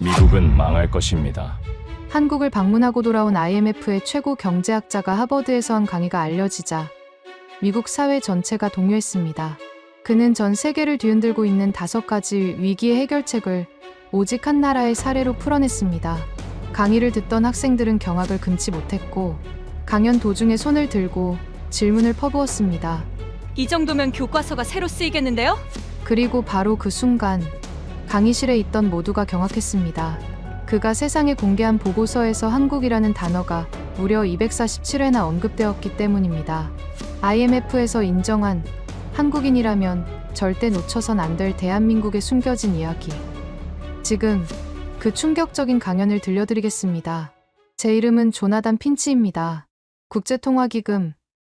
미국은 망할 것입니다. 한국을 방문하고 돌아온 IMF의 최고 경제학자가 하버드에서 한 강의가 알려지자 미국 사회 전체가 동요했습니다. 그는 전 세계를 뒤흔들고 있는 5가지 위기의 해결책을 오직 한 나라의 사례로 풀어냈습니다. 강의를 듣던 학생들은 경악을 금치 못했고 강연 도중에 손을 들고 질문을 퍼부었습니다. 이 정도면 교과서가 새로 쓰이겠는데요? 그리고 바로 그 순간 강의실에 있던 모두가 경악했습니다. 그가 세상에 공개한 보고서에서 한국이라는 단어가 무려 247회나 언급되었기 때문입니다. IMF에서 인정한 한국인이라면 절대 놓쳐선 안 될 대한민국의 숨겨진 이야기. 지금 그 충격적인 강연을 들려드리겠습니다. 제 이름은 조나단 핀치입니다. 국제통화기금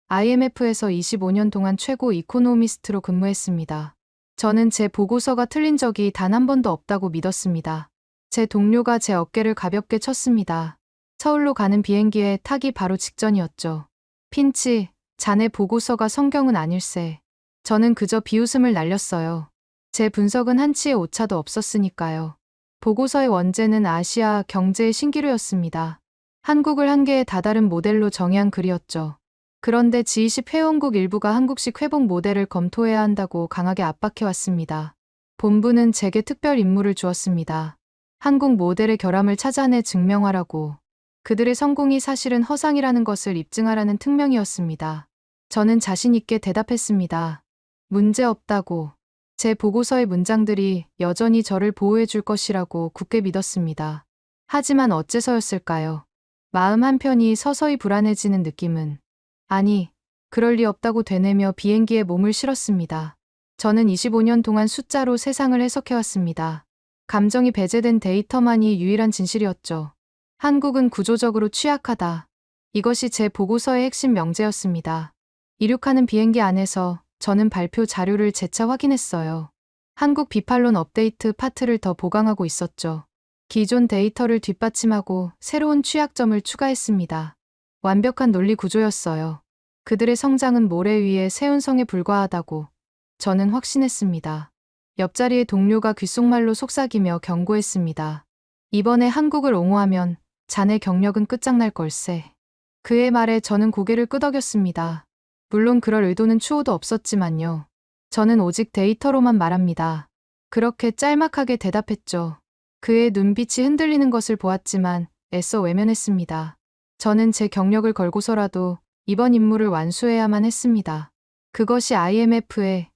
IMF에서 25년 동안 최고 이코노미스트로 근무했습니다. 저는 제 보고서가 틀린 적이 단 한 번도 없다고 믿었습니다. 제 동료가 제 어깨를 가볍게 쳤습니다. 서울로 가는 비행기에 타기 바로 직전이었죠. 핀치, 자네 보고서가 성경은 아닐세. 저는 그저 비웃음을 날렸어요. 제 분석은 한치의 오차도 없었으니까요. 보고서의 원제는 아시아 경제의 신기루였습니다. 한국을 한 개의 다다른 모델로 정의한 글이었죠. 그런데 G20 회원국 일부가 한국식 회복 모델을 검토해야 한다고 강하게 압박해왔습니다. 본부는 제게 특별 임무를 주었습니다. 한국 모델의 결함을 찾아내 증명하라고. 그들의 성공이 사실은 허상이라는 것을 입증하라는 특명이었습니다. 저는 자신 있게 대답했습니다. 문제 없다고. 제 보고서의 문장들이 여전히 저를 보호해 줄 것이라고 굳게 믿었습니다. 하지만 어째서였을까요? 마음 한편이 서서히 불안해지는 느낌은. 아니, 그럴 리 없다고 되뇌며 비행기에 몸을 실었습니다. 저는 25년 동안 숫자로 세상을 해석해왔습니다. 감정이 배제된 데이터만이 유일한 진실이었죠. 한국은 구조적으로 취약하다. 이것이 제 보고서의 핵심 명제였습니다. 이륙하는 비행기 안에서 저는 발표 자료를 재차 확인했어요. 한국 비판론 업데이트 파트를 더 보강하고 있었죠. 기존 데이터를 뒷받침하고 새로운 취약점을 추가했습니다. 완벽한 논리 구조였어요. 그들의 성장은 모래 위에 세운 성에 불과하다고 저는 확신했습니다. 옆자리의 동료가 귓속말로 속삭이며 경고했습니다. 이번에 한국을 옹호하면 자네 경력은 끝장날 걸세. 그의 말에 저는 고개를 끄덕였습니다. 물론 그럴 의도는 추호도 없었지만요. 저는 오직 데이터로만 말합니다. 그렇게 짤막하게 대답했죠. 그의 눈빛이 흔들리는 것을 보았지만 애써 외면했습니다. 저는 제 경력을 걸고서라도 이번 임무를 완수해야만 했습니다. 그것이 IMF의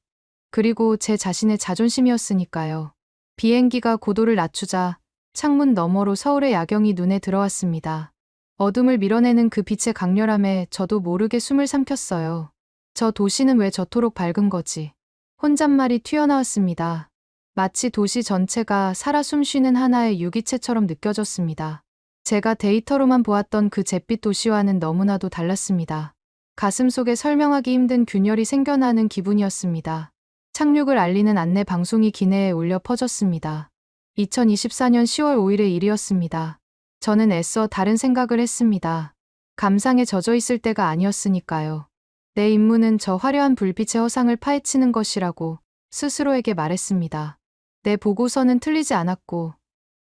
그리고 제 자신의 자존심이었으니까요. 비행기가 고도를 낮추자 창문 너머로 서울의 야경이 눈에 들어왔습니다. 어둠을 밀어내는 그 빛의 강렬함에 저도 모르게 숨을 삼켰어요. 저 도시는 왜 저토록 밝은 거지? 혼잣말이 튀어나왔습니다. 마치 도시 전체가 살아 숨쉬는 하나의 유기체처럼 느껴졌습니다. 제가 데이터로만 보았던 그 잿빛 도시와는 너무나도 달랐습니다. 가슴속에 설명하기 힘든 균열이 생겨나는 기분이었습니다. 착륙을 알리는 안내 방송이 기내에 울려 퍼졌습니다. 2024년 10월 5일의 일이었습니다. 저는 애써 다른 생각을 했습니다. 감상에 젖어 있을 때가 아니었으니까요. 내 임무는 저 화려한 불빛의 허상을 파헤치는 것이라고 스스로에게 말했습니다. 내 보고서는 틀리지 않았고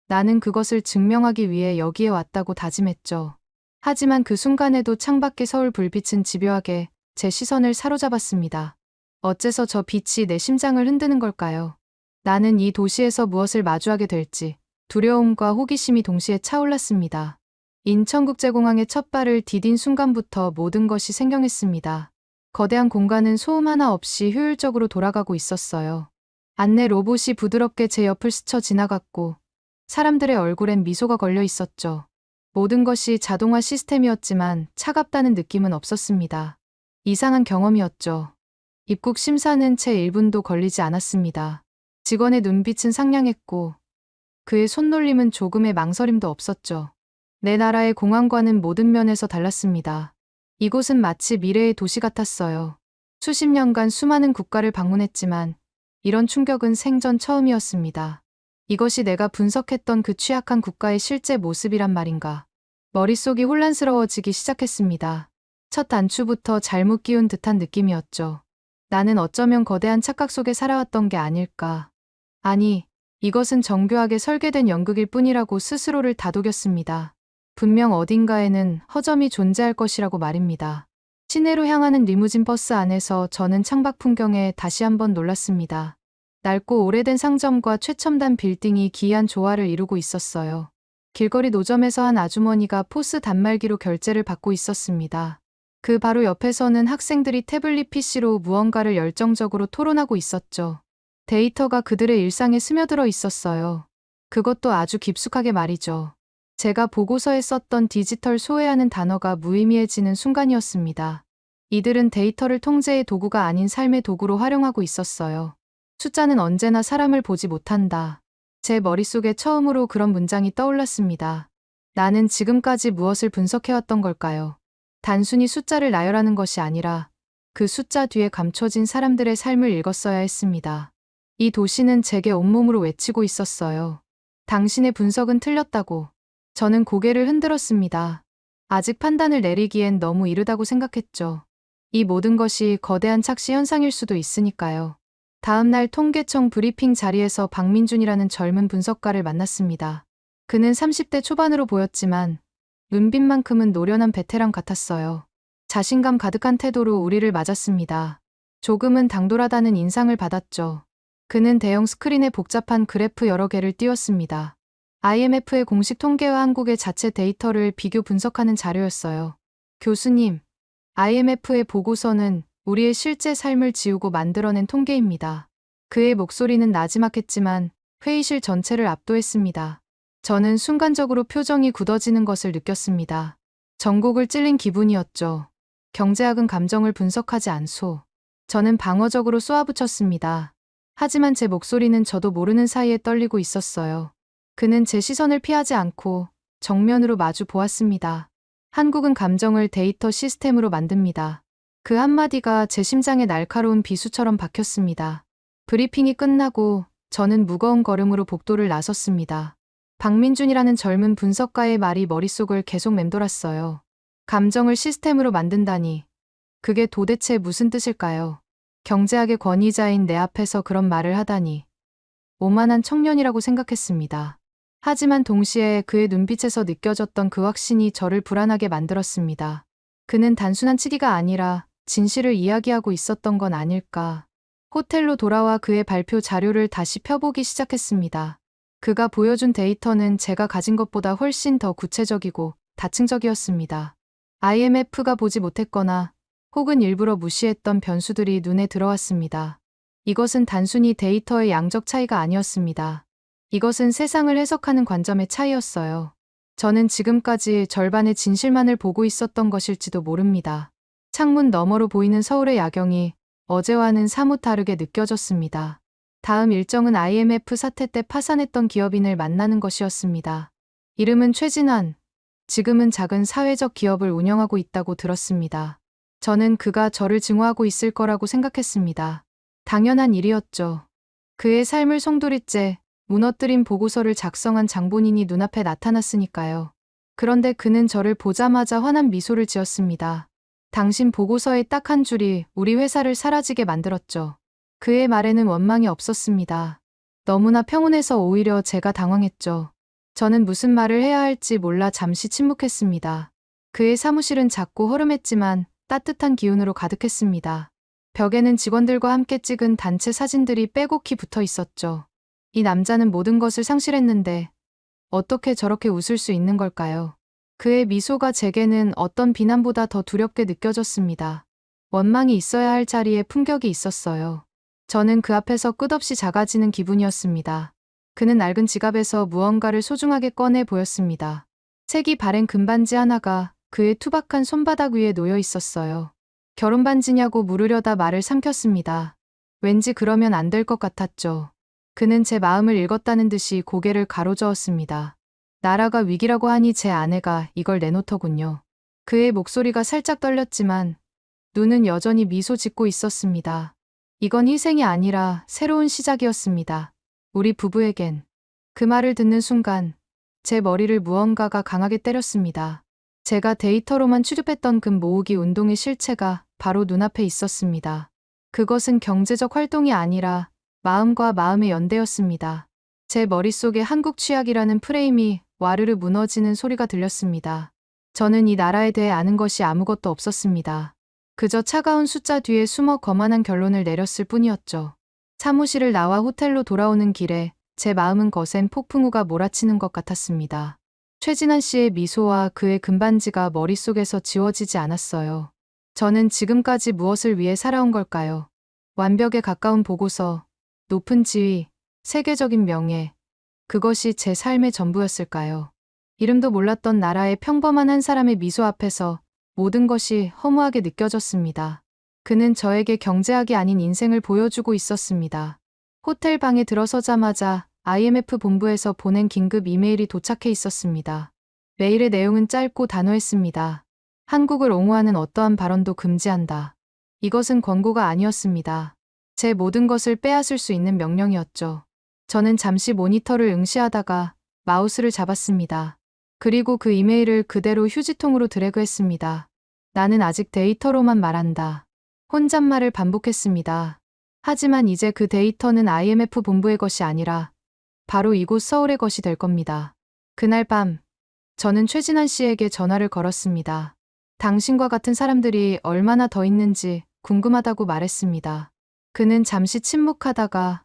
나는 그것을 증명하기 위해 여기에 왔다고 다짐했죠. 하지만 그 순간에도 창밖의 서울 불빛은 집요하게 제 시선을 사로잡았습니다. 어째서 저 빛이 내 심장을 흔드는 걸까요? 나는 이 도시에서 무엇을 마주하게 될지 두려움과 호기심이 동시에 차올랐습니다. 인천국제공항에 첫 발을 디딘 순간부터 모든 것이 생경했습니다. 거대한 공간은 소음 하나 없이 효율적으로 돌아가고 있었어요. 안내 로봇이 부드럽게 제 옆을 스쳐 지나갔고 사람들의 얼굴엔 미소가 걸려 있었죠. 모든 것이 자동화 시스템이었지만 차갑다는 느낌은 없었습니다. 이상한 경험이었죠. 입국 심사는 채 1분도 걸리지 않았습니다. 직원의 눈빛은 상냥했고 그의 손놀림은 조금의 망설임도 없었죠. 내 나라의 공항과는 모든 면에서 달랐습니다. 이곳은 마치 미래의 도시 같았어요. 수십 년간 수많은 국가를 방문했지만 이런 충격은 생전 처음이었습니다. 이것이 내가 분석했던 그 취약한 국가의 실제 모습이란 말인가. 머릿속이 혼란스러워지기 시작했습니다. 첫 단추부터 잘못 끼운 듯한 느낌이었죠. 나는 어쩌면 거대한 착각 속에 살아왔던 게 아닐까. 아니, 이것은 정교하게 설계된 연극일 뿐이라고 스스로를 다독였습니다. 분명 어딘가에는 허점이 존재할 것이라고 말입니다. 시내로 향하는 리무진 버스 안에서 저는 창밖 풍경에 다시 한번 놀랐습니다. 낡고 오래된 상점과 최첨단 빌딩이 기이한 조화를 이루고 있었어요. 길거리 노점에서 한 아주머니가 포스 단말기로 결제를 받고 있었습니다. 그 바로 옆에서는 학생들이 태블릿 PC로 무언가를 열정적으로 토론하고 있었죠. 데이터가 그들의 일상에 스며들어 있었어요. 그것도 아주 깊숙하게 말이죠. 제가 보고서에 썼던 디지털 소외하는 단어가 무의미해지는 순간이었습니다. 이들은 데이터를 통제의 도구가 아닌 삶의 도구로 활용하고 있었어요. 숫자는 언제나 사람을 보지 못한다. 제 머릿속에 처음으로 그런 문장이 떠올랐습니다. 나는 지금까지 무엇을 분석해왔던 걸까요? 단순히 숫자를 나열하는 것이 아니라 그 숫자 뒤에 감춰진 사람들의 삶을 읽었어야 했습니다. 이 도시는 제게 온몸으로 외치고 있었어요. 당신의 분석은 틀렸다고. 저는 고개를 흔들었습니다. 아직 판단을 내리기엔 너무 이르다고 생각했죠. 이 모든 것이 거대한 착시 현상일 수도 있으니까요. 다음 날 통계청 브리핑 자리에서 박민준이라는 젊은 분석가를 만났습니다. 그는 30대 초반으로 보였지만 눈빛만큼은 노련한 베테랑 같았어요. 자신감 가득한 태도로 우리를 맞았습니다. 조금은 당돌하다는 인상을 받았죠. 그는 대형 스크린에 복잡한 그래프 여러 개를 띄웠습니다. IMF의 공식 통계와 한국의 자체 데이터를 비교 분석하는 자료였어요. 교수님, IMF의 보고서는 우리의 실제 삶을 지우고 만들어낸 통계입니다. 그의 목소리는 나지막했지만 회의실 전체를 압도했습니다. 저는 순간적으로 표정이 굳어지는 것을 느꼈습니다. 전곡을 찔린 기분이었죠. 경제학은 감정을 분석하지 않소. 저는 방어적으로 쏘아붙였습니다. 하지만 제 목소리는 저도 모르는 사이에 떨리고 있었어요. 그는 제 시선을 피하지 않고 정면으로 마주 보았습니다. 한국은 감정을 데이터 시스템으로 만듭니다. 그 한마디가 제 심장에 날카로운 비수처럼 박혔습니다. 브리핑이 끝나고 저는 무거운 걸음으로 복도를 나섰습니다. 박민준이라는 젊은 분석가의 말이 머릿속을 계속 맴돌았어요. 감정을 시스템으로 만든다니. 그게 도대체 무슨 뜻일까요? 경제학의 권위자인 내 앞에서 그런 말을 하다니. 오만한 청년이라고 생각했습니다. 하지만 동시에 그의 눈빛에서 느껴졌던 그 확신이 저를 불안하게 만들었습니다. 그는 단순한 치기가 아니라 진실을 이야기하고 있었던 건 아닐까. 호텔로 돌아와 그의 발표 자료를 다시 펴보기 시작했습니다. 그가 보여준 데이터는 제가 가진 것보다 훨씬 더 구체적이고 다층적이었습니다. IMF가 보지 못했거나 혹은 일부러 무시했던 변수들이 눈에 들어왔습니다. 이것은 단순히 데이터의 양적 차이가 아니었습니다. 이것은 세상을 해석하는 관점의 차이였어요. 저는 지금까지 절반의 진실만을 보고 있었던 것일지도 모릅니다. 창문 너머로 보이는 서울의 야경이 어제와는 사뭇 다르게 느껴졌습니다. 다음 일정은 IMF 사태 때 파산했던 기업인을 만나는 것이었습니다. 이름은 최진환. 지금은 작은 사회적 기업을 운영하고 있다고 들었습니다. 저는 그가 저를 증오하고 있을 거라고 생각했습니다. 당연한 일이었죠. 그의 삶을 송두리째 무너뜨린 보고서를 작성한 장본인이 눈앞에 나타났으니까요. 그런데 그는 저를 보자마자 환한 미소를 지었습니다. 당신 보고서의 딱 한 줄이 우리 회사를 사라지게 만들었죠. 그의 말에는 원망이 없었습니다. 너무나 평온해서 오히려 제가 당황했죠. 저는 무슨 말을 해야 할지 몰라 잠시 침묵했습니다. 그의 사무실은 작고 허름했지만 따뜻한 기운으로 가득했습니다. 벽에는 직원들과 함께 찍은 단체 사진들이 빼곡히 붙어 있었죠. 이 남자는 모든 것을 상실했는데 어떻게 저렇게 웃을 수 있는 걸까요? 그의 미소가 제게는 어떤 비난보다 더 두렵게 느껴졌습니다. 원망이 있어야 할 자리에 품격이 있었어요. 저는 그 앞에서 끝없이 작아지는 기분이었습니다. 그는 낡은 지갑에서 무언가를 소중하게 꺼내 보였습니다. 색이 바랜 금반지 하나가 그의 투박한 손바닥 위에 놓여 있었어요. 결혼 반지냐고 물으려다 말을 삼켰습니다. 왠지 그러면 안 될 것 같았죠. 그는 제 마음을 읽었다는 듯이 고개를 가로저었습니다. 나라가 위기라고 하니 제 아내가 이걸 내놓더군요. 그의 목소리가 살짝 떨렸지만 눈은 여전히 미소 짓고 있었습니다. 이건 희생이 아니라 새로운 시작이었습니다. 우리 부부에겐. 그 말을 듣는 순간 제 머리를 무언가가 강하게 때렸습니다. 제가 데이터로만 추립했던 금 모으기 운동의 실체가 바로 눈앞에 있었습니다. 그것은 경제적 활동이 아니라 마음과 마음의 연대였습니다. 제 머릿속에 한국 취약이라는 프레임이 와르르 무너지는 소리가 들렸습니다. 저는 이 나라에 대해 아는 것이 아무것도 없었습니다. 그저 차가운 숫자 뒤에 숨어 거만한 결론을 내렸을 뿐이었죠. 사무실을 나와 호텔로 돌아오는 길에 제 마음은 거센 폭풍우가 몰아치는 것 같았습니다. 최진환 씨의 미소와 그의 금반지가 머릿속에서 지워지지 않았어요. 저는 지금까지 무엇을 위해 살아온 걸까요? 완벽에 가까운 보고서, 높은 지위, 세계적인 명예, 그것이 제 삶의 전부였을까요? 이름도 몰랐던 나라의 평범한 한 사람의 미소 앞에서 모든 것이 허무하게 느껴졌습니다. 그는 저에게 경제학이 아닌 인생을 보여주고 있었습니다. 호텔 방에 들어서자마자 IMF 본부에서 보낸 긴급 이메일이 도착해 있었습니다. 메일의 내용은 짧고 단호했습니다. 한국을 옹호하는 어떠한 발언도 금지한다. 이것은 권고가 아니었습니다. 제 모든 것을 빼앗을 수 있는 명령이었죠. 저는 잠시 모니터를 응시하다가 마우스를 잡았습니다. 그리고 그 이메일을 그대로 휴지통으로 드래그했습니다. 나는 아직 데이터로만 말한다. 혼잣말을 반복했습니다. 하지만 이제 그 데이터는 IMF 본부의 것이 아니라 바로 이곳 서울의 것이 될 겁니다. 그날 밤, 저는 최진환 씨에게 전화를 걸었습니다. 당신과 같은 사람들이 얼마나 더 있는지 궁금하다고 말했습니다. 그는 잠시 침묵하다가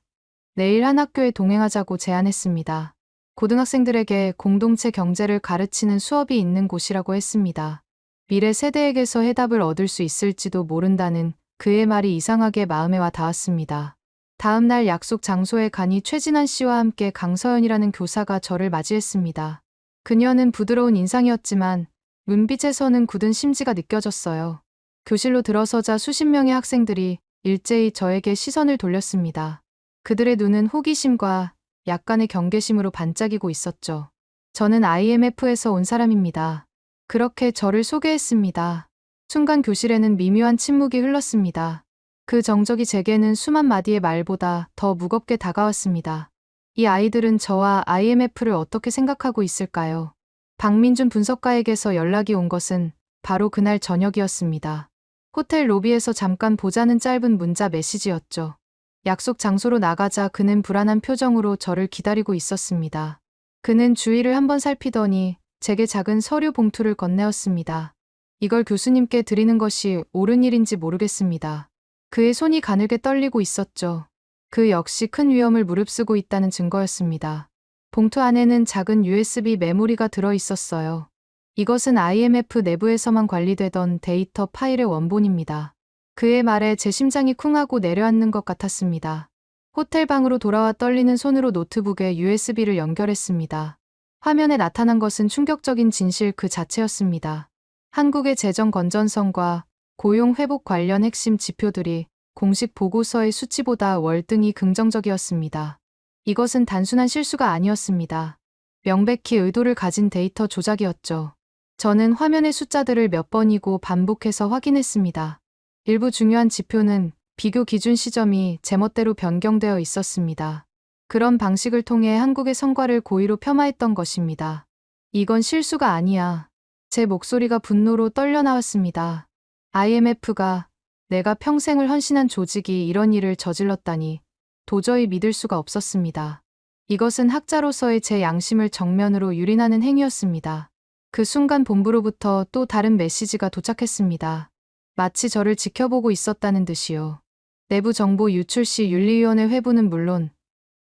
내일 한 학교에 동행하자고 제안했습니다. 고등학생들에게 공동체 경제를 가르치는 수업이 있는 곳이라고 했습니다. 미래 세대에게서 해답을 얻을 수 있을지도 모른다는 그의 말이 이상하게 마음에 와 닿았습니다. 다음 날 약속 장소에 가니 최진환 씨와 함께 강서연이라는 교사가 저를 맞이했습니다. 그녀는 부드러운 인상이었지만 눈빛에서는 굳은 심지가 느껴졌어요. 교실로 들어서자 수십 명의 학생들이 일제히 저에게 시선을 돌렸습니다. 그들의 눈은 호기심과 약간의 경계심으로 반짝이고 있었죠. 저는 IMF에서 온 사람입니다. 그렇게 저를 소개했습니다. 순간 교실에는 미묘한 침묵이 흘렀습니다. 그 정적이 제게는 수만 마디의 말보다 더 무겁게 다가왔습니다. 이 아이들은 저와 IMF를 어떻게 생각하고 있을까요? 박민준 분석가에게서 연락이 온 것은 바로 그날 저녁이었습니다. 호텔 로비에서 잠깐 보자는 짧은 문자 메시지였죠. 약속 장소로 나가자 그는 불안한 표정으로 저를 기다리고 있었습니다. 그는 주위를 한번 살피더니 제게 작은 서류 봉투를 건네었습니다. 이걸 교수님께 드리는 것이 옳은 일인지 모르겠습니다. 그의 손이 가늘게 떨리고 있었죠. 그 역시 큰 위험을 무릅쓰고 있다는 증거였습니다. 봉투 안에는 작은 USB 메모리가 들어 있었어요. 이것은 IMF 내부에서만 관리되던 데이터 파일의 원본입니다. 그의 말에 제 심장이 쿵하고 내려앉는 것 같았습니다. 호텔 방으로 돌아와 떨리는 손으로 노트북에 USB를 연결했습니다. 화면에 나타난 것은 충격적인 진실 그 자체였습니다. 한국의 재정 건전성과 고용 회복 관련 핵심 지표들이 공식 보고서의 수치보다 월등히 긍정적이었습니다. 이것은 단순한 실수가 아니었습니다. 명백히 의도를 가진 데이터 조작이었죠. 저는 화면의 숫자들을 몇 번이고 반복해서 확인했습니다. 일부 중요한 지표는 비교 기준 시점이 제멋대로 변경되어 있었습니다. 그런 방식을 통해 한국의 성과를 고의로 폄하했던 것입니다. 이건 실수가 아니야. 제 목소리가 분노로 떨려 나왔습니다. IMF가 내가 평생을 헌신한 조직이 이런 일을 저질렀다니 도저히 믿을 수가 없었습니다. 이것은 학자로서의 제 양심을 정면으로 유린하는 행위였습니다. 그 순간 본부로부터 또 다른 메시지가 도착했습니다. 마치 저를 지켜보고 있었다는 듯이요. 내부 정보 유출 시 윤리위원회 회부는 물론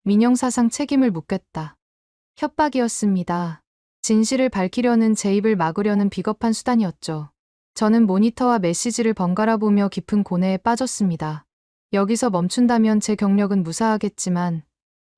민영사상 책임을 묻겠다. 협박이었습니다. 진실을 밝히려는 제 입을 막으려는 비겁한 수단이었죠. 저는 모니터와 메시지를 번갈아 보며 깊은 고뇌에 빠졌습니다. 여기서 멈춘다면 제 경력은 무사하겠지만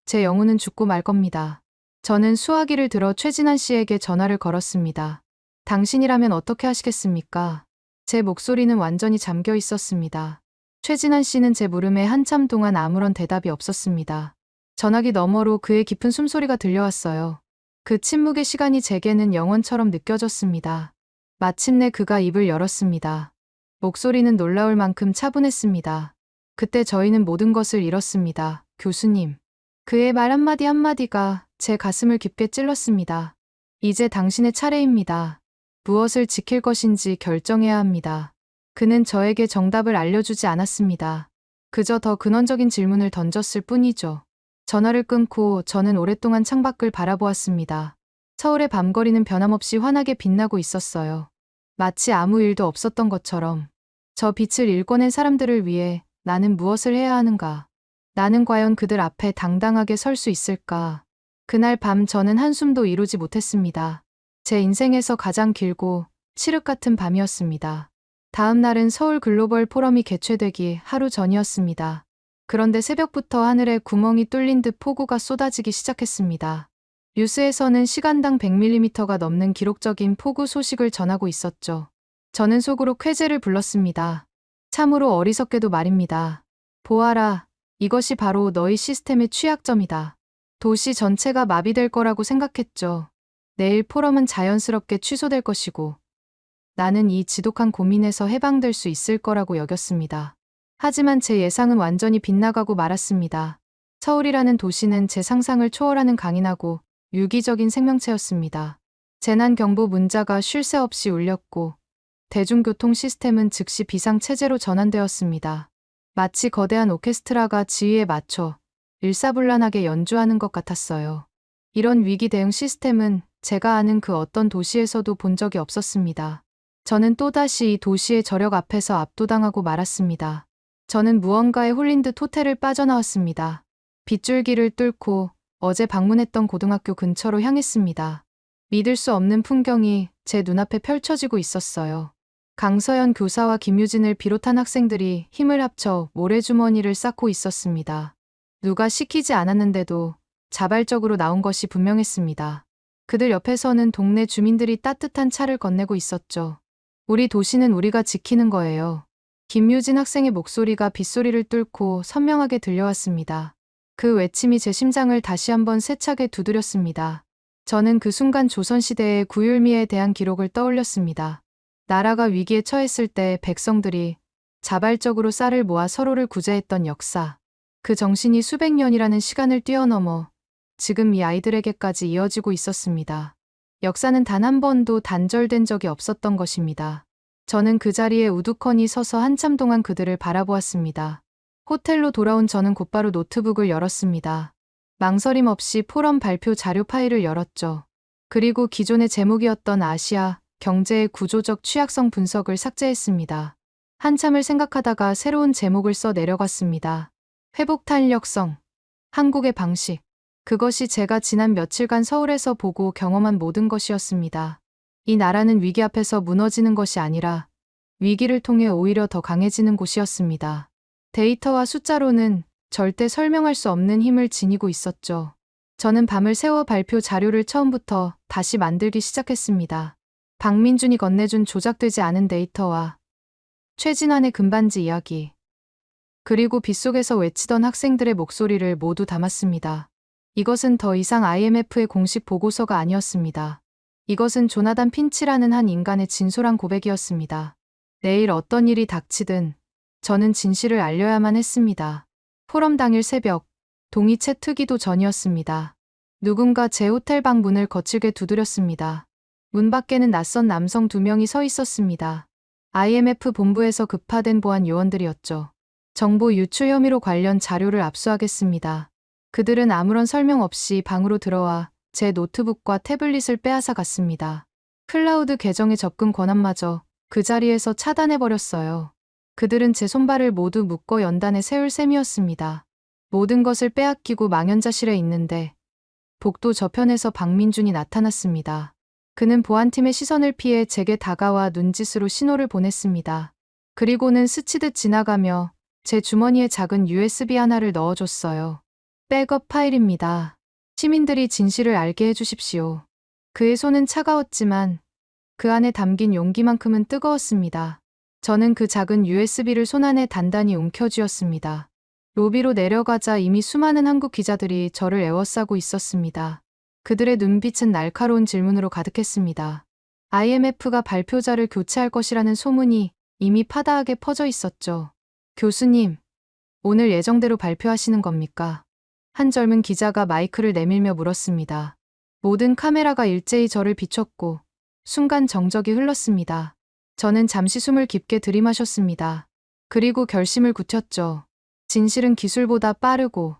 제 영혼은 죽고 말 겁니다. 저는 수화기를 들어 최진환 씨에게 전화를 걸었습니다. 당신이라면 어떻게 하시겠습니까? 제 목소리는 완전히 잠겨 있었습니다. 최진환 씨는 제 물음에 한참 동안 아무런 대답이 없었습니다. 전화기 너머로 그의 깊은 숨소리가 들려왔어요. 그 침묵의 시간이 제게는 영원처럼 느껴졌습니다. 마침내 그가 입을 열었습니다. 목소리는 놀라울 만큼 차분했습니다. 그때 저희는 모든 것을 잃었습니다. 교수님. 그의 말 한마디 한마디가 제 가슴을 깊게 찔렀습니다. 이제 당신의 차례입니다. 무엇을 지킬 것인지 결정해야 합니다. 그는 저에게 정답을 알려주지 않았습니다. 그저 더 근원적인 질문을 던졌을 뿐이죠. 전화를 끊고 저는 오랫동안 창밖을 바라보았습니다. 서울의 밤거리는 변함없이 환하게 빛나고 있었어요. 마치 아무 일도 없었던 것처럼. 저 빛을 일궈낸 사람들을 위해 나는 무엇을 해야 하는가? 나는 과연 그들 앞에 당당하게 설 수 있을까? 그날 밤 저는 한숨도 이루지 못했습니다. 제 인생에서 가장 길고 칠흑 같은 밤이었습니다. 다음 날은 서울 글로벌 포럼이 개최되기 하루 전이었습니다. 그런데 새벽부터 하늘에 구멍이 뚫린 듯 폭우가 쏟아지기 시작했습니다. 뉴스에서는 시간당 100mm가 넘는 기록적인 폭우 소식을 전하고 있었죠. 저는 속으로 쾌재를 불렀습니다. 참으로 어리석게도 말입니다. 보아라, 이것이 바로 너희 시스템의 취약점이다. 도시 전체가 마비될 거라고 생각했죠. 내일 포럼은 자연스럽게 취소될 것이고, 나는 이 지독한 고민에서 해방될 수 있을 거라고 여겼습니다. 하지만 제 예상은 완전히 빗나가고 말았습니다. 서울이라는 도시는 제 상상을 초월하는 강인하고 유기적인 생명체였습니다. 재난경보 문자가 쉴 새 없이 울렸고 대중교통 시스템은 즉시 비상체제로 전환되었습니다. 마치 거대한 오케스트라가 지휘에 맞춰 일사불란하게 연주하는 것 같았어요. 이런 위기 대응 시스템은 제가 아는 그 어떤 도시에서도 본 적이 없었습니다. 저는 또다시 이 도시의 저력 앞에서 압도당하고 말았습니다. 저는 무언가에 홀린 듯 호텔을 빠져나왔습니다. 빗줄기를 뚫고 어제 방문했던 고등학교 근처로 향했습니다. 믿을 수 없는 풍경이 제 눈앞에 펼쳐지고 있었어요. 강서연 교사와 김유진을 비롯한 학생들이 힘을 합쳐 모래주머니를 쌓고 있었습니다. 누가 시키지 않았는데도 자발적으로 나온 것이 분명했습니다. 그들 옆에서는 동네 주민들이 따뜻한 차를 건네고 있었죠. 우리 도시는 우리가 지키는 거예요. 김유진 학생의 목소리가 빗소리를 뚫고 선명하게 들려왔습니다. 그 외침이 제 심장을 다시 한번 세차게 두드렸습니다. 저는 그 순간 조선시대의 구율미에 대한 기록을 떠올렸습니다. 나라가 위기에 처했을 때 백성들이 자발적으로 쌀을 모아 서로를 구제했던 역사. 그 정신이 수백 년이라는 시간을 뛰어넘어 지금 이 아이들에게까지 이어지고 있었습니다. 역사는 단 한 번도 단절된 적이 없었던 것입니다. 저는 그 자리에 우두커니 서서 한참 동안 그들을 바라보았습니다. 호텔로 돌아온 저는 곧바로 노트북을 열었습니다. 망설임 없이 포럼 발표 자료 파일을 열었죠. 그리고 기존의 제목이었던 아시아 경제의 구조적 취약성 분석을 삭제했습니다. 한참을 생각하다가 새로운 제목을 써 내려갔습니다. 회복 탄력성, 한국의 방식. 그것이 제가 지난 며칠간 서울에서 보고 경험한 모든 것이었습니다. 이 나라는 위기 앞에서 무너지는 것이 아니라 위기를 통해 오히려 더 강해지는 곳이었습니다. 데이터와 숫자로는 절대 설명할 수 없는 힘을 지니고 있었죠. 저는 밤을 새워 발표 자료를 처음부터 다시 만들기 시작했습니다. 박민준이 건네준 조작되지 않은 데이터와 최진환의 금반지 이야기, 그리고 빗속에서 외치던 학생들의 목소리를 모두 담았습니다. 이것은 더 이상 IMF의 공식 보고서가 아니었습니다. 이것은 조나단 핀치라는 한 인간의 진솔한 고백이었습니다. 내일 어떤 일이 닥치든 저는 진실을 알려야만 했습니다. 포럼 당일 새벽, 동이채 트기도 전이었습니다. 누군가 제 호텔 방 문을 거칠게 두드렸습니다. 문 밖에는 낯선 남성 2명이 서 있었습니다. IMF 본부에서 급파된 보안 요원들이었죠. 정보 유출 혐의로 관련 자료를 압수하겠습니다. 그들은 아무런 설명 없이 방으로 들어와 제 노트북과 태블릿을 빼앗아 갔습니다. 클라우드 계정의 접근 권한마저 그 자리에서 차단해버렸어요. 그들은 제 손발을 모두 묶어 연단에 세울 셈이었습니다. 모든 것을 빼앗기고 망연자실해 있는데 복도 저편에서 박민준이 나타났습니다. 그는 보안팀의 시선을 피해 제게 다가와 눈짓으로 신호를 보냈습니다. 그리고는 스치듯 지나가며 제 주머니에 작은 USB 하나를 넣어줬어요. 백업 파일입니다. 시민들이 진실을 알게 해주십시오. 그의 손은 차가웠지만 그 안에 담긴 용기만큼은 뜨거웠습니다. 저는 그 작은 USB를 손안에 단단히 움켜쥐었습니다. 로비로 내려가자 이미 수많은 한국 기자들이 저를 에워싸고 있었습니다. 그들의 눈빛은 날카로운 질문으로 가득했습니다. IMF가 발표자를 교체할 것이라는 소문이 이미 파다하게 퍼져 있었죠. 교수님, 오늘 예정대로 발표하시는 겁니까? 한 젊은 기자가 마이크를 내밀며 물었습니다. 모든 카메라가 일제히 저를 비췄고 순간 정적이 흘렀습니다. 저는 잠시 숨을 깊게 들이마셨습니다. 그리고 결심을 굳혔죠. 진실은 기술보다 빠르고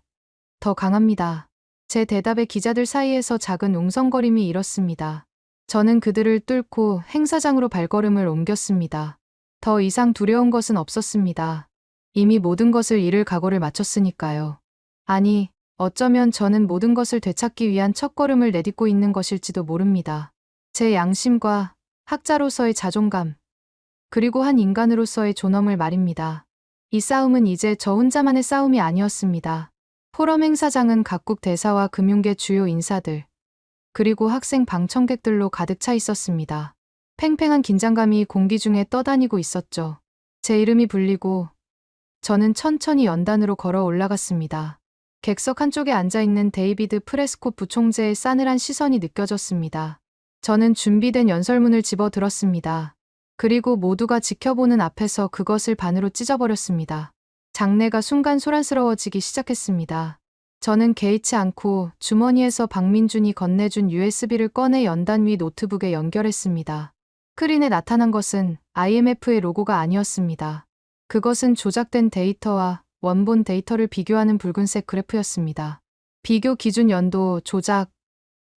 더 강합니다. 제 대답에 기자들 사이에서 작은 웅성거림이 일었습니다. 저는 그들을 뚫고 행사장으로 발걸음을 옮겼습니다. 더 이상 두려운 것은 없었습니다. 이미 모든 것을 잃을 각오를 마쳤으니까요. 아니, 어쩌면 저는 모든 것을 되찾기 위한 첫걸음을 내딛고 있는 것일지도 모릅니다. 제 양심과 학자로서의 자존감, 그리고 한 인간으로서의 존엄을 말입니다. 이 싸움은 이제 저 혼자만의 싸움이 아니었습니다. 포럼 행사장은 각국 대사와 금융계 주요 인사들, 그리고 학생 방청객들로 가득 차 있었습니다. 팽팽한 긴장감이 공기 중에 떠다니고 있었죠. 제 이름이 불리고 저는 천천히 연단으로 걸어 올라갔습니다. 객석 한쪽에 앉아있는 데이비드 프레스콧 부총재의 싸늘한 시선이 느껴졌습니다. 저는 준비된 연설문을 집어들었습니다. 그리고 모두가 지켜보는 앞에서 그것을 반으로 찢어버렸습니다. 장내가 순간 소란스러워지기 시작했습니다. 저는 개의치 않고 주머니에서 박민준이 건네준 USB를 꺼내 연단 위 노트북에 연결했습니다. 스크린에 나타난 것은 IMF의 로고가 아니었습니다. 그것은 조작된 데이터와 원본 데이터를 비교하는 붉은색 그래프였습니다. 비교 기준 연도, 조작,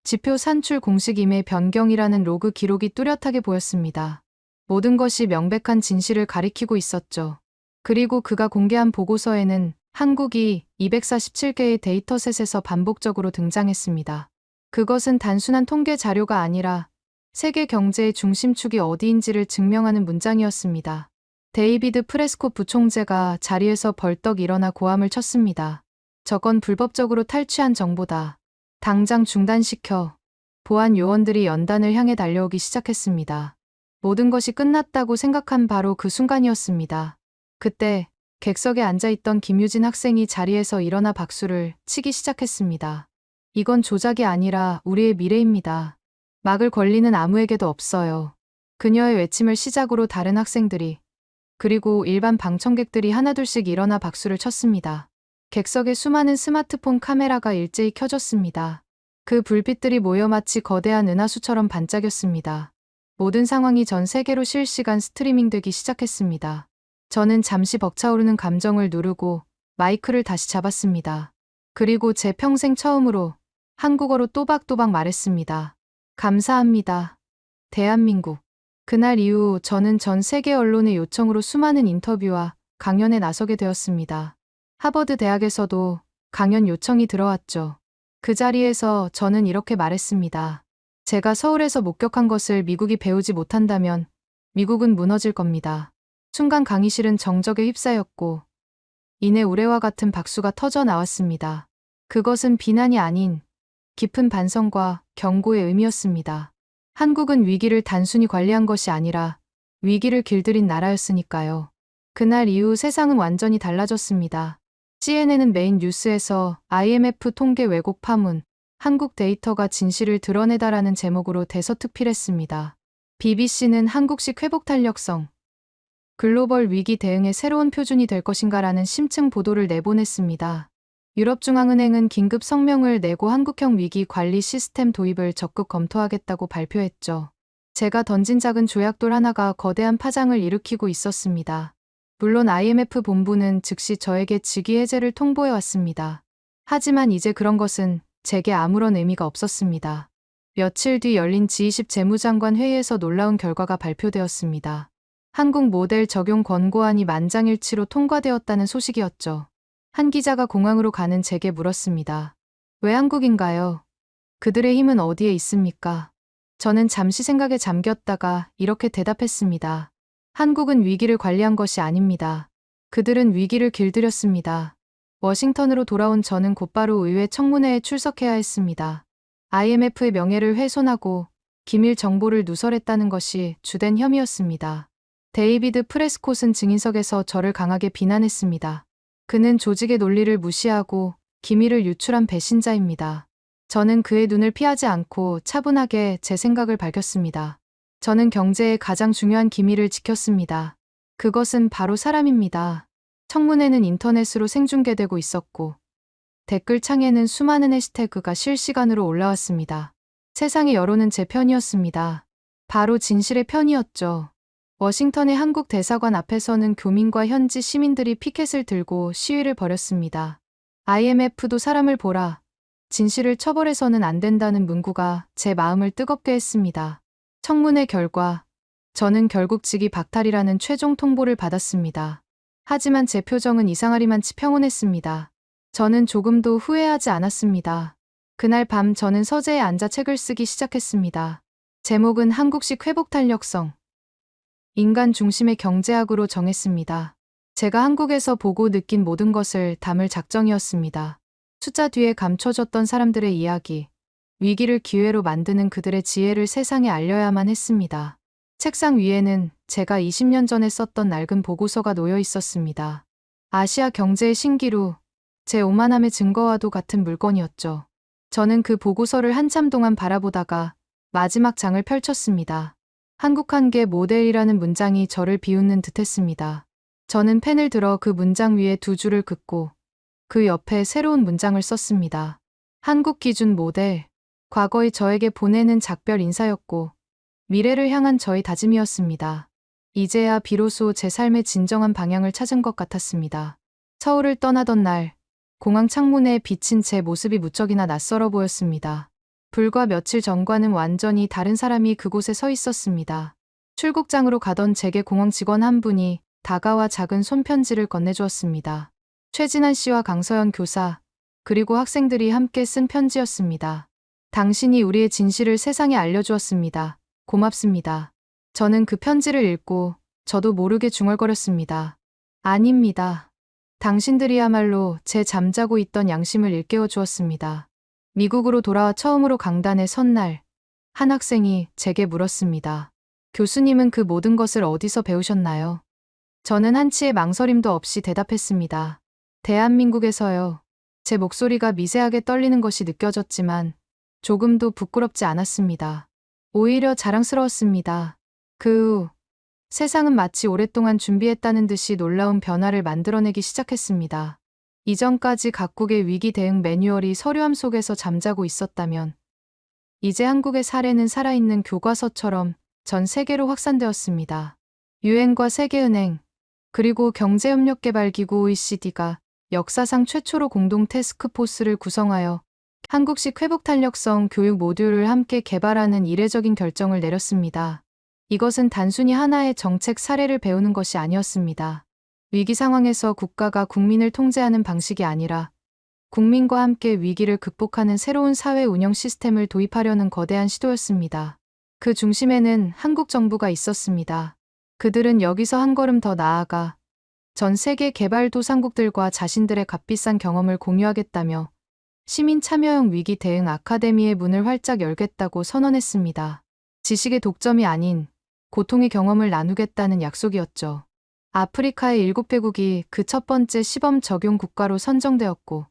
지표 산출 공식임의 변경이라는 로그 기록이 뚜렷하게 보였습니다. 모든 것이 명백한 진실을 가리키고 있었죠. 그리고 그가 공개한 보고서에는 한국이 247개의 데이터셋에서 반복적으로 등장했습니다. 그것은 단순한 통계 자료가 아니라 세계 경제의 중심축이 어디인지를 증명하는 문장이었습니다. 데이비드 프레스콧 부총재가 자리에서 벌떡 일어나 고함을 쳤습니다. 저건 불법적으로 탈취한 정보다. 당장 중단시켜. 보안 요원들이 연단을 향해 달려오기 시작했습니다. 모든 것이 끝났다고 생각한 바로 그 순간이었습니다. 그때 객석에 앉아있던 김유진 학생이 자리에서 일어나 박수를 치기 시작했습니다. 이건 조작이 아니라 우리의 미래입니다. 막을 권리는 아무에게도 없어요. 그녀의 외침을 시작으로 다른 학생들이, 그리고 일반 방청객들이 하나둘씩 일어나 박수를 쳤습니다. 객석에 수많은 스마트폰 카메라가 일제히 켜졌습니다. 그 불빛들이 모여 마치 거대한 은하수처럼 반짝였습니다. 모든 상황이 전 세계로 실시간 스트리밍되기 시작했습니다. 저는 잠시 벅차오르는 감정을 누르고 마이크를 다시 잡았습니다. 그리고 제 평생 처음으로 한국어로 또박또박 말했습니다. 감사합니다. 대한민국. 그날 이후 저는 전 세계 언론의 요청으로 수많은 인터뷰와 강연에 나서게 되었습니다. 하버드 대학에서도 강연 요청이 들어왔죠. 그 자리에서 저는 이렇게 말했습니다. 제가 서울에서 목격한 것을 미국이 배우지 못한다면 미국은 무너질 겁니다. 순간 강의실은 정적에 휩싸였고 이내 우레와 같은 박수가 터져 나왔습니다. 그것은 비난이 아닌 깊은 반성과 경고의 의미였습니다. 한국은 위기를 단순히 관리한 것이 아니라 위기를 길들인 나라였으니까요. 그날 이후 세상은 완전히 달라졌습니다. CNN은 메인 뉴스에서 IMF 통계 왜곡 파문, 한국 데이터가 진실을 드러내다라는 제목으로 대서특필했습니다. BBC는 한국식 회복 탄력성, 글로벌 위기 대응의 새로운 표준이 될 것인가라는 심층 보도를 내보냈습니다. 유럽중앙은행은 긴급 성명을 내고 한국형 위기 관리 시스템 도입을 적극 검토하겠다고 발표했죠. 제가 던진 작은 조약돌 하나가 거대한 파장을 일으키고 있었습니다. 물론 IMF 본부는 즉시 저에게 직위 해제를 통보해왔습니다. 하지만 이제 그런 것은 제게 아무런 의미가 없었습니다. 며칠 뒤 열린 G20 재무장관 회의에서 놀라운 결과가 발표되었습니다. 한국 모델 적용 권고안이 만장일치로 통과되었다는 소식이었죠. 한 기자가 공항으로 가는 제게 물었습니다. 왜 한국인가요? 그들의 힘은 어디에 있습니까? 저는 잠시 생각에 잠겼다가 이렇게 대답했습니다. 한국은 위기를 관리한 것이 아닙니다. 그들은 위기를 길들였습니다. 워싱턴으로 돌아온 저는 곧바로 의회 청문회에 출석해야 했습니다. IMF의 명예를 훼손하고 기밀 정보를 누설했다는 것이 주된 혐의였습니다. 데이비드 프레스콧은 증인석에서 저를 강하게 비난했습니다. 그는 조직의 논리를 무시하고 기밀을 유출한 배신자입니다. 저는 그의 눈을 피하지 않고 차분하게 제 생각을 밝혔습니다. 저는 경제의 가장 중요한 기밀을 지켰습니다. 그것은 바로 사람입니다. 청문회는 인터넷으로 생중계되고 있었고 댓글창에는 수많은 해시태그가 실시간으로 올라왔습니다. 세상의 여론은 제 편이었습니다. 바로 진실의 편이었죠. 워싱턴의 한국 대사관 앞에서는 교민과 현지 시민들이 피켓을 들고 시위를 벌였습니다. IMF도 사람을 보라. 진실을 처벌해서는 안 된다는 문구가 제 마음을 뜨겁게 했습니다. 청문회 결과 저는 결국 직위 박탈이라는 최종 통보를 받았습니다. 하지만 제 표정은 이상하리만치 평온했습니다. 저는 조금도 후회하지 않았습니다. 그날 밤 저는 서재에 앉아 책을 쓰기 시작했습니다. 제목은 한국식 회복탄력성, 인간 중심의 경제학으로 정했습니다. 제가 한국에서 보고 느낀 모든 것을 담을 작정이었습니다. 숫자 뒤에 감춰졌던 사람들의 이야기, 위기를 기회로 만드는 그들의 지혜를 세상에 알려야만 했습니다. 책상 위에는 제가 20년 전에 썼던 낡은 보고서가 놓여 있었습니다. 아시아 경제의 신기루, 제 오만함의 증거와도 같은 물건이었죠. 저는 그 보고서를 한참 동안 바라보다가 마지막 장을 펼쳤습니다. 한국 한계 모델이라는 문장이 저를 비웃는 듯했습니다. 저는 펜을 들어 그 문장 위에 두 줄을 긋고 그 옆에 새로운 문장을 썼습니다. 한국 기준 모델, 과거의 저에게 보내는 작별 인사였고 미래를 향한 저의 다짐이었습니다. 이제야 비로소 제 삶의 진정한 방향을 찾은 것 같았습니다. 서울을 떠나던 날, 공항 창문에 비친 제 모습이 무척이나 낯설어 보였습니다. 불과 며칠 전과는 완전히 다른 사람이 그곳에 서 있었습니다. 출국장으로 가던 제게 공항 직원 한 분이 다가와 작은 손편지를 건네주었습니다. 최진한 씨와 강서연 교사, 그리고 학생들이 함께 쓴 편지였습니다. 당신이 우리의 진실을 세상에 알려주었습니다. 고맙습니다. 저는 그 편지를 읽고 저도 모르게 중얼거렸습니다. 아닙니다. 당신들이야말로 제 잠자고 있던 양심을 일깨워 주었습니다. 미국으로 돌아와 처음으로 강단에 선 날, 한 학생이 제게 물었습니다. 교수님은 그 모든 것을 어디서 배우셨나요? 저는 한치의 망설임도 없이 대답했습니다. 대한민국에서요. 제 목소리가 미세하게 떨리는 것이 느껴졌지만 조금도 부끄럽지 않았습니다. 오히려 자랑스러웠습니다. 그 후 세상은 마치 오랫동안 준비했다는 듯이 놀라운 변화를 만들어내기 시작했습니다. 이전까지 각국의 위기 대응 매뉴얼이 서류함 속에서 잠자고 있었다면 이제 한국의 사례는 살아있는 교과서처럼 전 세계로 확산되었습니다. 유엔과 세계은행, 그리고 경제협력개발기구 OECD가 역사상 최초로 공동 태스크포스를 구성하여 한국식 회복탄력성 교육 모듈을 함께 개발하는 이례적인 결정을 내렸습니다. 이것은 단순히 하나의 정책 사례를 배우는 것이 아니었습니다. 위기 상황에서 국가가 국민을 통제하는 방식이 아니라 국민과 함께 위기를 극복하는 새로운 사회 운영 시스템을 도입하려는 거대한 시도였습니다. 그 중심에는 한국 정부가 있었습니다. 그들은 여기서 한 걸음 더 나아가 전 세계 개발도상국들과 자신들의 값비싼 경험을 공유하겠다며 시민 참여형 위기 대응 아카데미의 문을 활짝 열겠다고 선언했습니다. 지식의 독점이 아닌 고통의 경험을 나누겠다는 약속이었죠. 아프리카의 7개국이 그 첫 번째 시범 적용 국가로 선정되었고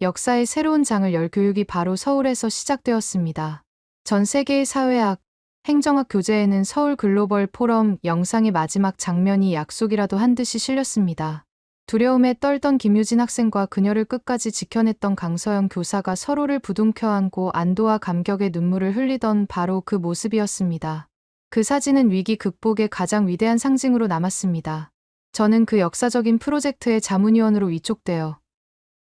역사의 새로운 장을 열 교육이 바로 서울에서 시작되었습니다. 전 세계의 사회학, 행정학 교재에는 서울 글로벌 포럼 영상의 마지막 장면이 약속이라도 한 듯이 실렸습니다. 두려움에 떨던 김유진 학생과 그녀를 끝까지 지켜냈던 강서영 교사가 서로를 부둥켜 안고 안도와 감격의 눈물을 흘리던 바로 그 모습이었습니다. 그 사진은 위기 극복의 가장 위대한 상징으로 남았습니다. 저는 그 역사적인 프로젝트의 자문위원으로 위촉되어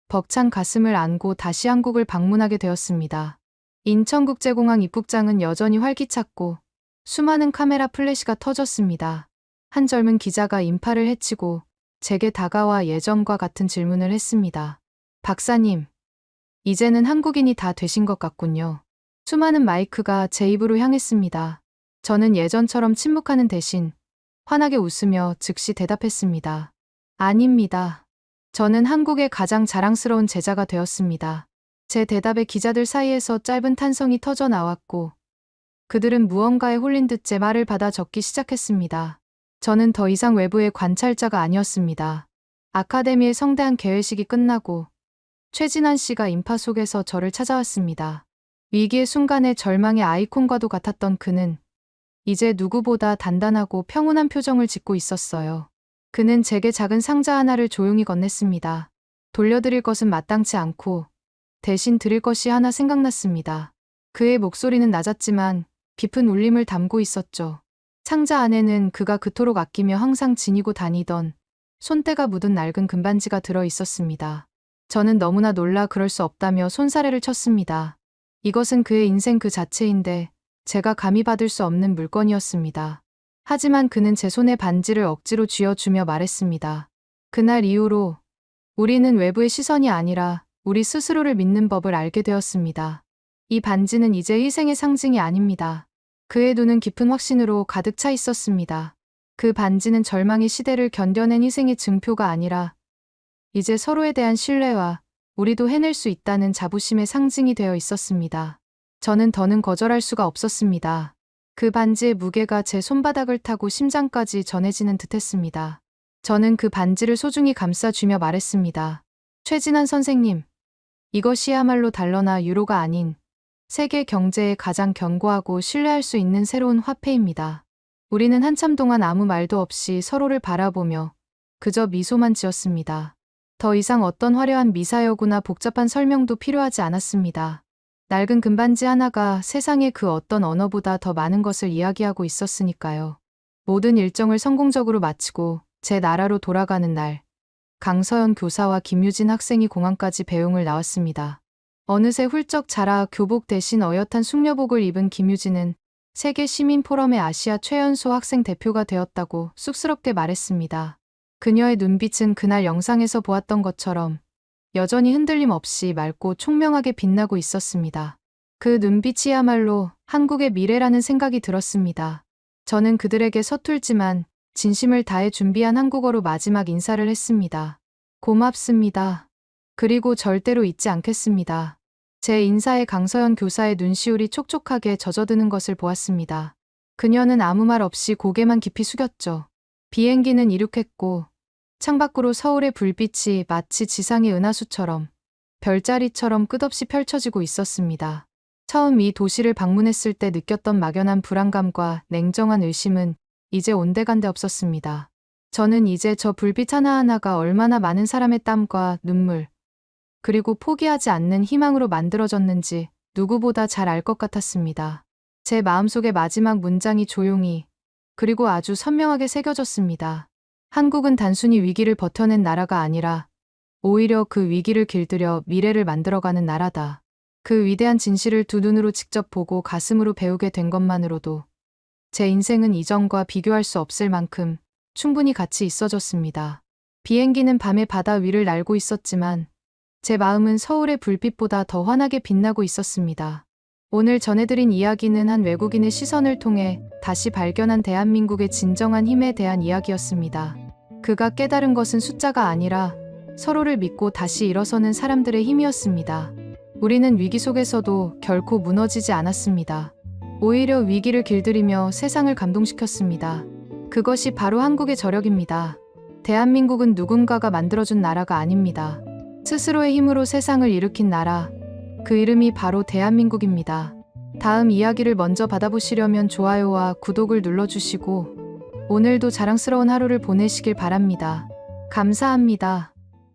벅찬 가슴을 안고 다시 한국을 방문하게 되었습니다. 인천국제공항 입국장은 여전히 활기찼고 수많은 카메라 플래시가 터졌습니다. 한 젊은 기자가 인파를 헤치고 제게 다가와 예전과 같은 질문을 했습니다. 박사님, 이제는 한국인이 다 되신 것 같군요. 수많은 마이크가 제 입으로 향했습니다. 저는 예전처럼 침묵하는 대신 환하게 웃으며 즉시 대답했습니다. 아닙니다. 저는 한국의 가장 자랑스러운 제자가 되었습니다. 제 대답에 기자들 사이에서 짧은 탄성이 터져 나왔고 그들은 무언가에 홀린 듯 제 말을 받아 적기 시작했습니다. 저는 더 이상 외부의 관찰자가 아니었습니다. 아카데미의 성대한 개회식이 끝나고 최진한 씨가 인파 속에서 저를 찾아왔습니다. 위기의 순간에 절망의 아이콘과도 같았던 그는 이제 누구보다 단단하고 평온한 표정을 짓고 있었어요. 그는 제게 작은 상자 하나를 조용히 건넸습니다. 돌려드릴 것은 마땅치 않고 대신 드릴 것이 하나 생각났습니다. 그의 목소리는 낮았지만 깊은 울림을 담고 있었죠. 상자 안에는 그가 그토록 아끼며 항상 지니고 다니던 손때가 묻은 낡은 금반지가 들어 있었습니다. 저는 너무나 놀라 그럴 수 없다며 손사래를 쳤습니다. 이것은 그의 인생 그 자체인데 제가 감히 받을 수 없는 물건이었습니다. 하지만 그는 제 손에 반지를 억지로 쥐어주며 말했습니다. 그날 이후로 우리는 외부의 시선이 아니라 우리 스스로를 믿는 법을 알게 되었습니다. 이 반지는 이제 희생의 상징이 아닙니다. 그의 눈은 깊은 확신으로 가득 차 있었습니다. 그 반지는 절망의 시대를 견뎌낸 희생의 증표가 아니라 이제 서로에 대한 신뢰와 우리도 해낼 수 있다는 자부심의 상징이 되어 있었습니다. 저는 더는 거절할 수가 없었습니다. 그 반지의 무게가 제 손바닥을 타고 심장까지 전해지는 듯했습니다. 저는 그 반지를 소중히 감싸주며 말했습니다. 최진환 선생님, 이것이야말로 달러나 유로가 아닌 세계 경제에 가장 견고하고 신뢰할 수 있는 새로운 화폐입니다. 우리는 한참 동안 아무 말도 없이 서로를 바라보며 그저 미소만 지었습니다. 더 이상 어떤 화려한 미사여구나 복잡한 설명도 필요하지 않았습니다. 낡은 금반지 하나가 세상의 그 어떤 언어보다 더 많은 것을 이야기하고 있었으니까요. 모든 일정을 성공적으로 마치고 제 나라로 돌아가는 날, 강서연 교사와 김유진 학생이 공항까지 배웅을 나왔습니다. 어느새 훌쩍 자라 교복 대신 어엿한 숙녀복을 입은 김유진은 세계 시민 포럼의 아시아 최연소 학생 대표가 되었다고 쑥스럽게 말했습니다. 그녀의 눈빛은 그날 영상에서 보았던 것처럼 여전히 흔들림 없이 맑고 총명하게 빛나고 있었습니다. 그 눈빛이야말로 한국의 미래라는 생각이 들었습니다. 저는 그들에게 서툴지만 진심을 다해 준비한 한국어로 마지막 인사를 했습니다. 고맙습니다. 그리고 절대로 잊지 않겠습니다. 제 인사에 강서연 교사의 눈시울이 촉촉하게 젖어드는 것을 보았습니다. 그녀는 아무 말 없이 고개만 깊이 숙였죠. 비행기는 이륙했고 창밖으로 서울의 불빛이 마치 지상의 은하수처럼 별자리처럼 끝없이 펼쳐지고 있었습니다. 처음 이 도시를 방문했을 때 느꼈던 막연한 불안감과 냉정한 의심은 이제 온데간데 없었습니다. 저는 이제 저 불빛 하나하나가 얼마나 많은 사람의 땀과 눈물, 그리고 포기하지 않는 희망으로 만들어졌는지 누구보다 잘 알 것 같았습니다. 제 마음속의 마지막 문장이 조용히, 그리고 아주 선명하게 새겨졌습니다. 한국은 단순히 위기를 버텨낸 나라가 아니라 오히려 그 위기를 길들여 미래를 만들어가는 나라다. 그 위대한 진실을 두 눈으로 직접 보고 가슴으로 배우게 된 것만으로도 제 인생은 이전과 비교할 수 없을 만큼 충분히 가치 있어졌습니다. 비행기는 밤의 바다 위를 날고 있었지만 제 마음은 서울의 불빛보다 더 환하게 빛나고 있었습니다. 오늘 전해드린 이야기는 한 외국인의 시선을 통해 다시 발견한 대한민국의 진정한 힘에 대한 이야기였습니다. 그가 깨달은 것은 숫자가 아니라 서로를 믿고 다시 일어서는 사람들의 힘이었습니다. 우리는 위기 속에서도 결코 무너지지 않았습니다. 오히려 위기를 길들이며 세상을 감동시켰습니다. 그것이 바로 한국의 저력입니다. 대한민국은 누군가가 만들어준 나라가 아닙니다. 스스로의 힘으로 세상을 일으킨 나라, 그 이름이 바로 대한민국입니다. 다음 이야기를 먼저 받아보시려면 좋아요와 구독을 눌러주시고 오늘도 자랑스러운 하루를 보내시길 바랍니다. 감사합니다.